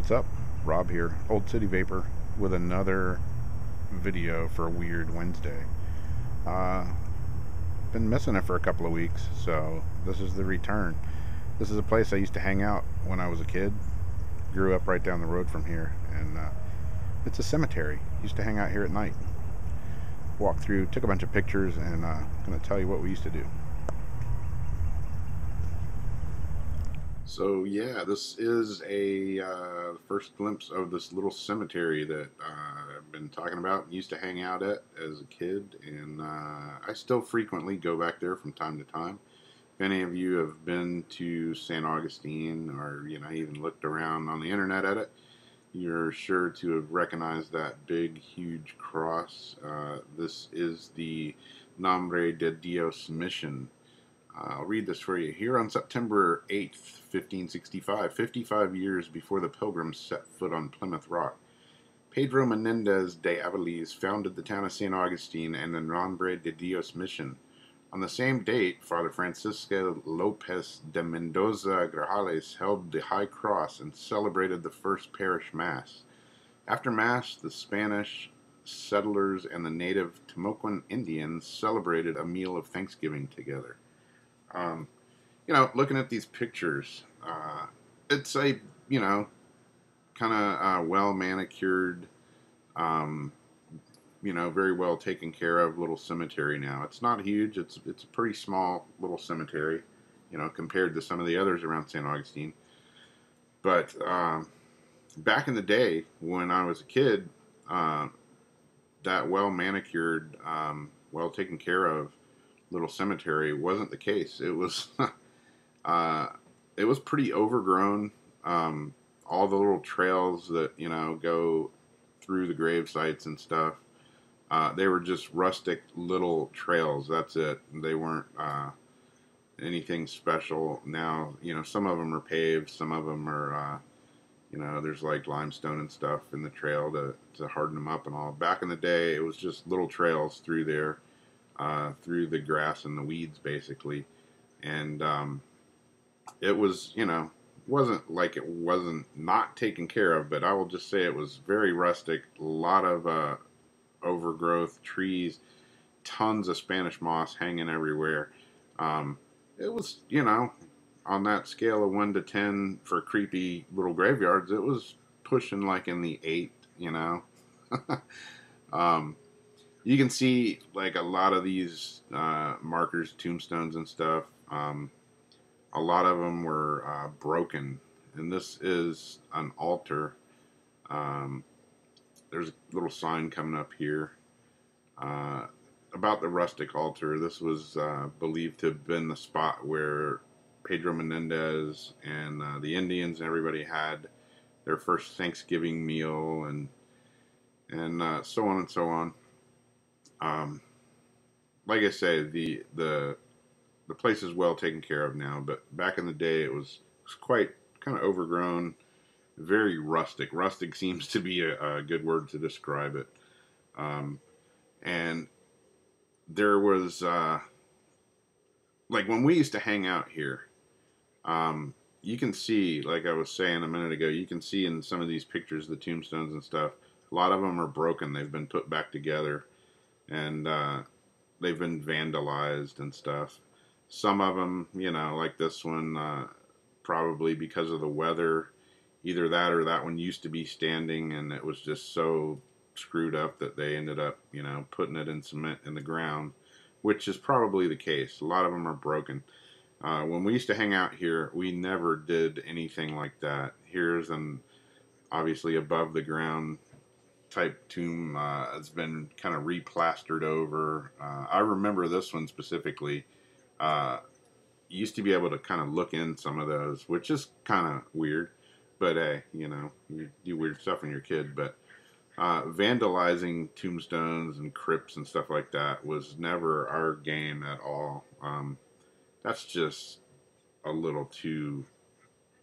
What's up? Rob here, Old City Vapor, with another video for a Weird Wednesday. Uh, been missing it for a couple of weeks, so this is the return. This is a place I used to hang out when I was a kid. Grew up right down the road from here, and it's a cemetery. Used to hang out here at night. Walked through, took a bunch of pictures, and gonna tell you what we used to do. So yeah, this is a first glimpse of this little cemetery that I've been talking about and used to hang out at as a kid, and I still frequently go back there from time to time. If any of you have been to St. Augustine, or even looked around on the internet at it, you're sure to have recognized that big, huge cross. This is the Nombre de Dios mission. I'll read this for you. Here on September 8th, 1565, 55 years before the Pilgrims set foot on Plymouth Rock, Pedro Menendez de Aviles founded the town of St. Augustine and the Nombre de Dios mission. On the same date, Father Francisco Lopez de Mendoza Grajales held the High Cross and celebrated the first parish mass. After mass, the Spanish settlers and the native Timucuan Indians celebrated a meal of Thanksgiving together. Um, Looking at these pictures, it's a, kind of well manicured, um, very well taken care of little cemetery now. It's not huge. It's a pretty small little cemetery, compared to some of the others around St. Augustine. But back in the day when I was a kid, that well manicured, well taken care of little cemetery wasn't the case. It was uh, it was pretty overgrown. All the little trails that go through the grave sites and stuff, they were just rustic little trails. That's it. They weren't anything special. Now some of them are paved, some of them are there's like limestone and stuff in the trail to harden them up and all. Back in the day, it was just little trails through there, through the grass and the weeds, basically. And it was, wasn't like it wasn't not taken care of, but I will just say it was very rustic. A lot of overgrowth, trees, tons of Spanish moss hanging everywhere. It was, on that scale of 1 to 10 for creepy little graveyards, it was pushing like in the 8, um, you can see like a lot of these markers, tombstones, and stuff. A lot of them were broken, and this is an altar. Um, there's a little sign coming up here uh, about the rustic altar. This was believed to have been the spot where Pedro Menendez and the Indians and everybody had their first Thanksgiving meal, and so on and so on. Um, like I say, the place is well taken care of now, but back in the day it was quite kind of overgrown, very rustic. Rustic seems to be a good word to describe it. Um, and there was like when we used to hang out here, you can see, like I was saying a minute ago, you can see in some of these pictures the tombstones and stuff. A lot of them are broken. They've been put back together, and they've been vandalized and stuff. Some of them, like this one, probably because of the weather, either that or that one used to be standing and it was just so screwed up that they ended up, putting it in cement in the ground, which is probably the case. A lot of them are broken. When we used to hang out here, we never did anything like that. Here's an obviously above the ground type tomb. It's been kind of replastered over. I remember this one specifically. You used to be able to kind of look in some of those, which is kind of weird. But hey, you do weird stuff when you're a kid. But vandalizing tombstones and crypts and stuff like that was never our game at all. That's just a little too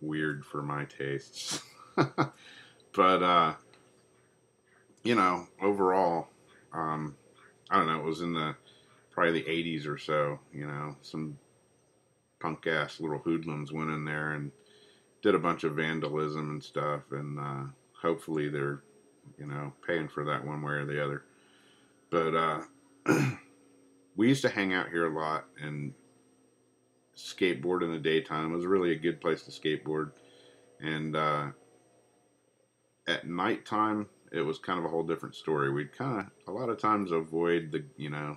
weird for my tastes. But overall, I don't know. It was in the probably the 80s or so. Some punk ass little hoodlums went in there and did a bunch of vandalism and stuff, and hopefully they're paying for that one way or the other. But we used to hang out here a lot and skateboard in the daytime. It was really a good place to skateboard, and at nighttime it was kind of a whole different story. We'd kind of a lot of times avoid the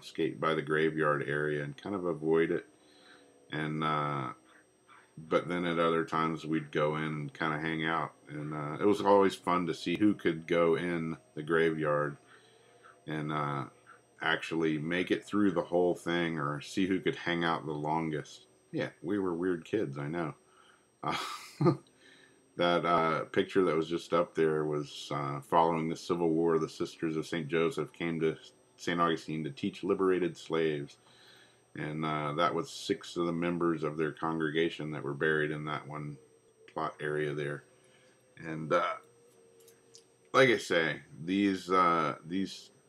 skate by the graveyard area and kind of avoid it, and but then at other times we'd go in and kind of hang out, and it was always fun to see who could go in the graveyard and actually make it through the whole thing, or see who could hang out the longest. Yeah, we were weird kids, I know. Uh, that picture that was just up there was following the Civil War. The Sisters of St. Joseph came to St. Augustine to teach liberated slaves. And that was 6 of the members of their congregation that were buried in that one plot area there. And like I say, these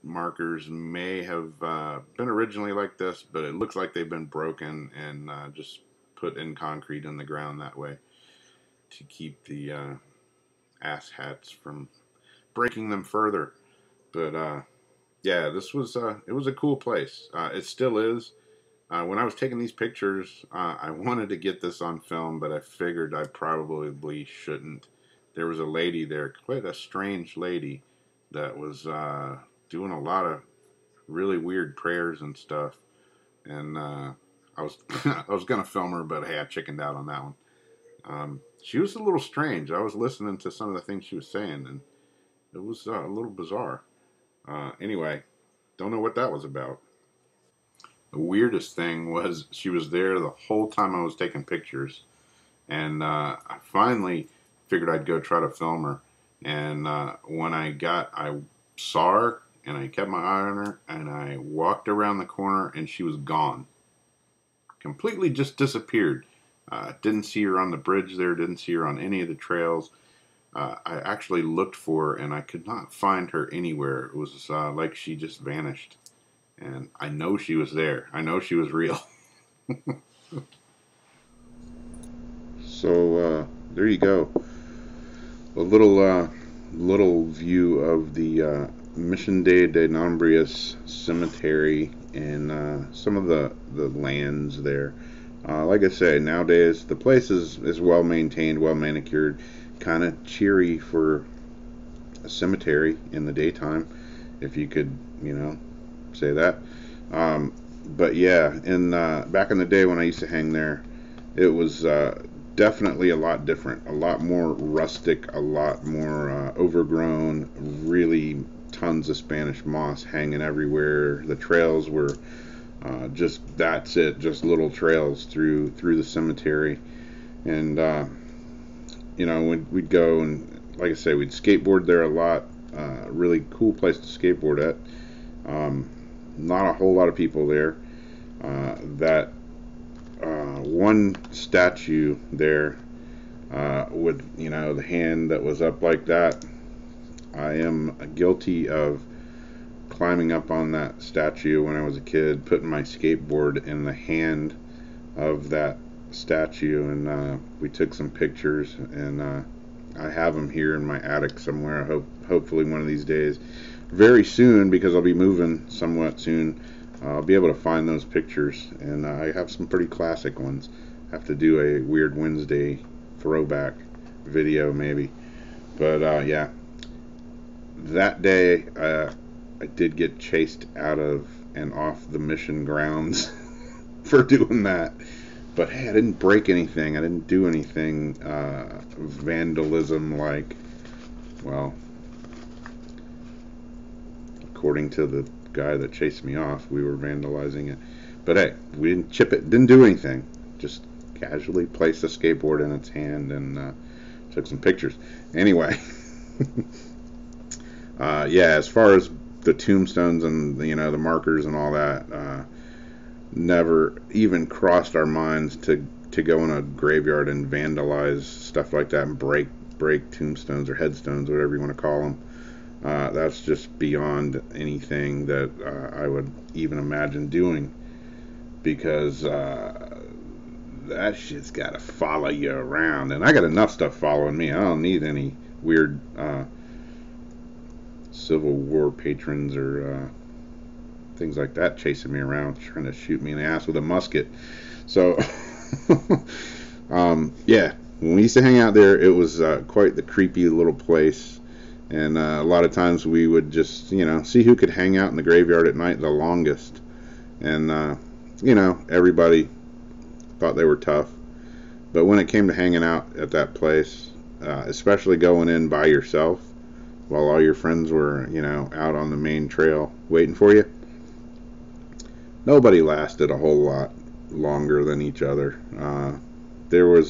markers may have been originally like this, but it looks like they've been broken and just put in concrete in the ground that way to keep the asshats from breaking them further. But yeah, this was it was a cool place. It still is. When I was taking these pictures, I wanted to get this on film, but I figured I probably shouldn't. There was a lady there, quite a strange lady, that was doing a lot of really weird prayers and stuff. And I was I was gonna film her, but hey, I chickened out on that one. She was a little strange. I was listening to some of the things she was saying, and it was a little bizarre. Anyway, don't know what that was about. The weirdest thing was she was there the whole time I was taking pictures, and I finally figured I'd go try to film her. And when I saw her, and I kept my eye on her, and I walked around the corner, and she was gone, completely just disappeared. Didn't see her on the bridge there. Didn't see her on any of the trails. I actually looked for her, and I could not find her anywhere. It was like she just vanished. And I know she was there. I know she was real. So there you go. A little view of the Mission de Nombrius Cemetery and some of the lands there. Like I say, nowadays the place is well maintained, well manicured, kind of cheery for a cemetery in the daytime, if you could, say that. But yeah, back in the day when I used to hang there, it was definitely a lot different, a lot more rustic, a lot more overgrown, really tons of Spanish moss hanging everywhere. The trails were just little trails through the cemetery. And we'd go, and like I say, we'd skateboard there a lot. Really cool place to skateboard at. Not a whole lot of people there. That one statue there, with the hand that was up like that, I am guilty of climbing up on that statue when I was a kid, putting my skateboard in the hand of that statue, and we took some pictures, and I have them here in my attic somewhere. Hopefully one of these days, very soon, because I'll be moving somewhat soon, I'll be able to find those pictures, and I have some pretty classic ones. Have to do a Weird Wednesday throwback video maybe, but yeah, that day I did get chased out of and off the mission grounds for doing that. But hey, I didn't break anything. I didn't do anything vandalism like, well, according to the guy that chased me off, we were vandalizing it. But hey, we didn't chip it, didn't do anything. Just casually placed a skateboard in its hand and took some pictures. Anyway, yeah, as far as the tombstones and the markers and all that, never even crossed our minds to go in a graveyard and vandalize stuff like that and break tombstones or headstones, whatever you want to call them. That's just beyond anything that I would even imagine doing, because that shit's got to follow you around. And I got enough stuff following me. I don't need any weird Civil War patrons or things like that chasing me around, trying to shoot me in the ass with a musket. So, yeah, when we used to hang out there, it was quite the creepy little place. And a lot of times we would just, see who could hang out in the graveyard at night the longest. And, everybody thought they were tough. But when it came to hanging out at that place, especially going in by yourself while all your friends were, out on the main trail waiting for you, nobody lasted a whole lot longer than each other. There were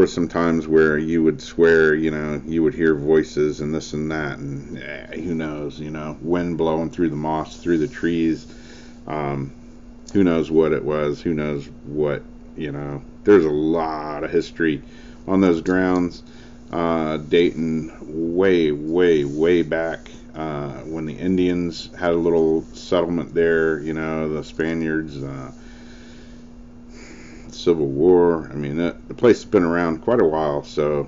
some times where you would swear, you would hear voices and this and that, and who knows, wind blowing through the moss, through the trees. Who knows what it was? Who knows what, There's a lot of history on those grounds, dating way, way, way back. When the Indians had a little settlement there, the Spaniards, Civil War. I mean, the place has been around quite a while, so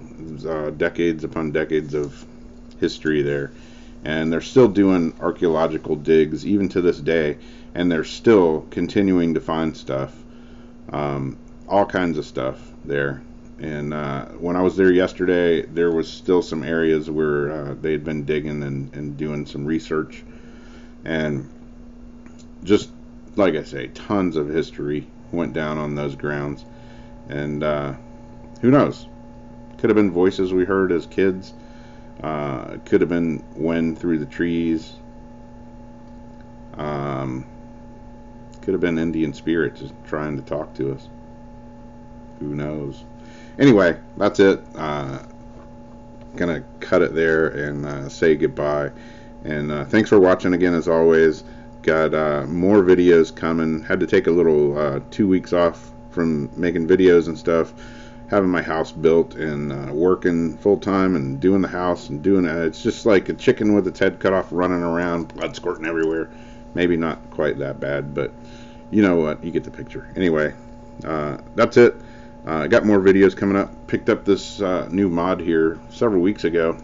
decades upon decades of history there. And they're still doing archaeological digs even to this day, and they're still continuing to find stuff, all kinds of stuff there. And when I was there yesterday, there was still some areas where they had been digging and doing some research. And just, like I say, tons of history went down on those grounds. And who knows? Could have been voices we heard as kids. Could have been wind through the trees. Could have been Indian spirits just trying to talk to us. Who knows? Anyway, that's it. Gonna cut it there and say goodbye. And thanks for watching again, as always. Got more videos coming. Had to take a little 2 weeks off from making videos and stuff. Having my house built and working full time and doing the house and doing it. It's just like a chicken with its head cut off running around, blood squirting everywhere. Maybe not quite that bad, but you know what? You get the picture. Anyway, that's it. I got more videos coming up. Picked up this new mod here several weeks ago,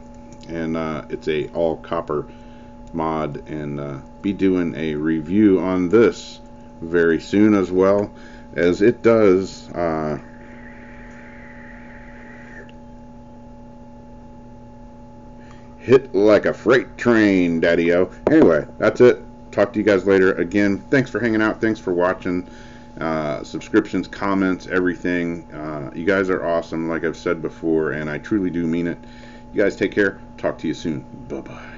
and it's a all copper mod, and be doing a review on this very soon, as well as it does hit like a freight train, daddy-o. Anyway, that's it. Talk to you guys later. Again, thanks for hanging out. Thanks for watching. Subscriptions, comments, everything. You guys are awesome, like I've said before, and I truly do mean it. You guys take care. Talk to you soon. Bye-bye.